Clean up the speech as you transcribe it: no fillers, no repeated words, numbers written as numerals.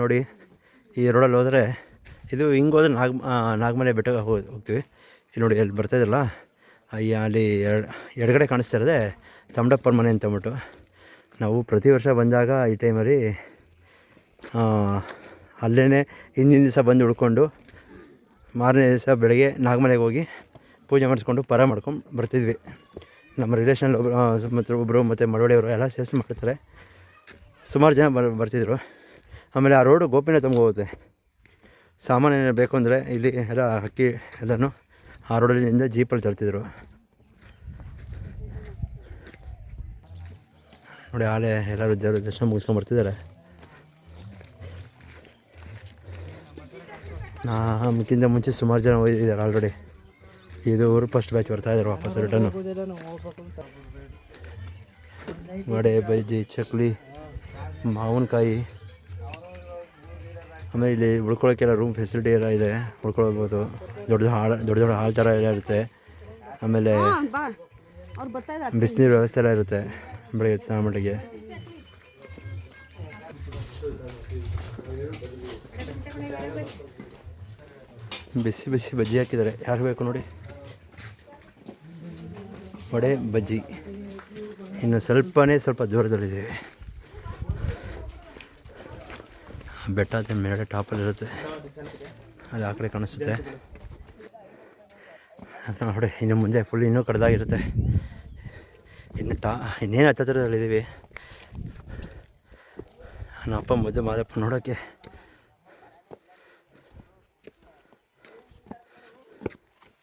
ನೋಡಿ ಈ ರೋಡಲ್ಲಿ ಹೋದರೆ ಇದು ಹಿಂಗೆ ಹೋದ್ರೆ ನಾಗಮಲೆ ಬೆಟ್ಟಕ್ಕೆ ಹೋಗ್ತೀವಿ. ಇಲ್ಲಿ ನೋಡಿ ಅಲ್ಲಿ ಬರ್ತಾಯಿದ್ದಲ್ಲ ಅಲ್ಲಿ ಎಡಗಡೆ ಕಾಣಿಸ್ತಾ ಇರೋದೆ ತಮ್ಮಡಪ್ಪನ ಮನೆ ಅಂತ ಅಂದ್ಬಿಟ್ಟು. ನಾವು ಪ್ರತಿ ವರ್ಷ ಬಂದಾಗ ಈ ಟೈಮಲ್ಲಿ ಅಲ್ಲೇ ಹಿಂದಿನ ದಿವಸ ಬಂದು ಉಳ್ಕೊಂಡು ಮಾರನೇ ದಿವಸ ಬೆಳಗ್ಗೆ ನಾಗಮಲೆಗೆ ಹೋಗಿ ಪೂಜೆ ಮಾಡಿಸ್ಕೊಂಡು ಪರ ಮಾಡ್ಕೊಂಡು ಬರ್ತಿದ್ವಿ. ನಮ್ಮ ರಿಲೇಷನ್ ಒಬ್ಬರು ಮತ್ತು ಮಳವಳ್ಳಿಯವರು ಎಲ್ಲ ಸೇರಿಸಿ ಮಾಡ್ತಾರೆ. ಸುಮಾರು ಜನ ಬರ್ತಿದ್ರು. ಆಮೇಲೆ ಆ ರೋಡು ಗೋಪಿನಾಥಮ್ಗೆ ಹೋಗುತ್ತೆ. ಸಾಮಾನ್ಯ ಬೇಕು ಅಂದರೆ ಇಲ್ಲಿ ಎಲ್ಲ ಅಕ್ಕಿ ಎಲ್ಲನೂ ಆ ರೋಡಲ್ಲಿಂದ ಜೀಪಲ್ಲಿ ತರ್ತಿದ್ರು. ನೋಡಿ ಆಲೆ ಎಲ್ಲರೂ ದೇವ್ರ ದರ್ಶನ ಮುಗಿಸ್ಕೊಂಡು ಬರ್ತಿದ್ದಾರೆ. ನಮ್ಗಿಂತ ಮುಂಚೆ ಸುಮಾರು ಜನ ಹೋಗಿದ್ದಾರೆ ಆಲ್ರೆಡಿ. ಇದು ಊರು ಫಸ್ಟ್ ಬ್ಯಾಚ್ ಬರ್ತಾಯಿದ್ದಾರೆ ವಾಪಸ್ ರಿಟರ್ನು. ವಡೆ, ಬಜ್ಜಿ, ಚಕ್ಲಿ, ಮಾವಿನಕಾಯಿ, ಆಮೇಲೆ ಇಲ್ಲಿ ಉಳ್ಕೊಳ್ಳೋಕ್ಕೆಲ್ಲ ರೂಮ್ ಫೆಸಿಲಿಟಿ ಎಲ್ಲ ಇದೆ, ಉಳ್ಕೊಳ್ಬೋದು. ದೊಡ್ಡ ಹಾಲ್ ಥರ ಎಲ್ಲ ಇರುತ್ತೆ. ಆಮೇಲೆ ಬಿಸಿನೀರು ವ್ಯವಸ್ಥೆ ಎಲ್ಲ ಇರುತ್ತೆ ಬೆಳಗ್ಗೆ ಸ್ನಾನ ಮಟ್ಟಿಗೆ. ಬಿಸಿ ಬಿಸಿ ಬಜ್ಜಿ ಹಾಕಿದ್ದಾರೆ. ಯಾರು ಬೇಕು ನೋಡಿ. ವಡೆ, ಬಜ್ಜಿ ಇನ್ನು ಸ್ವಲ್ಪ ದೂರದಲ್ಲಿದ್ದೀವಿ. ಬೆಟ್ಟ ಮೇಲ್ಗಡೆ ಟಾಪಲ್ಲಿರುತ್ತೆ, ಅದು ಆ ಕಡೆ ಕಾಣಿಸುತ್ತೆ ನೋಡಿ. ಇನ್ನು ಮುಂದೆ ಫುಲ್ ಇನ್ನೂ ಕಡ್ದಾಗಿರುತ್ತೆ. ಇನ್ನೇನು ಹತ್ತಿರದಲ್ಲಿದ್ದೀವಿ. ನಮ್ಮ ಅಪ್ಪ ಮಾದಪ್ಪ ನೋಡೋಕ್ಕೆ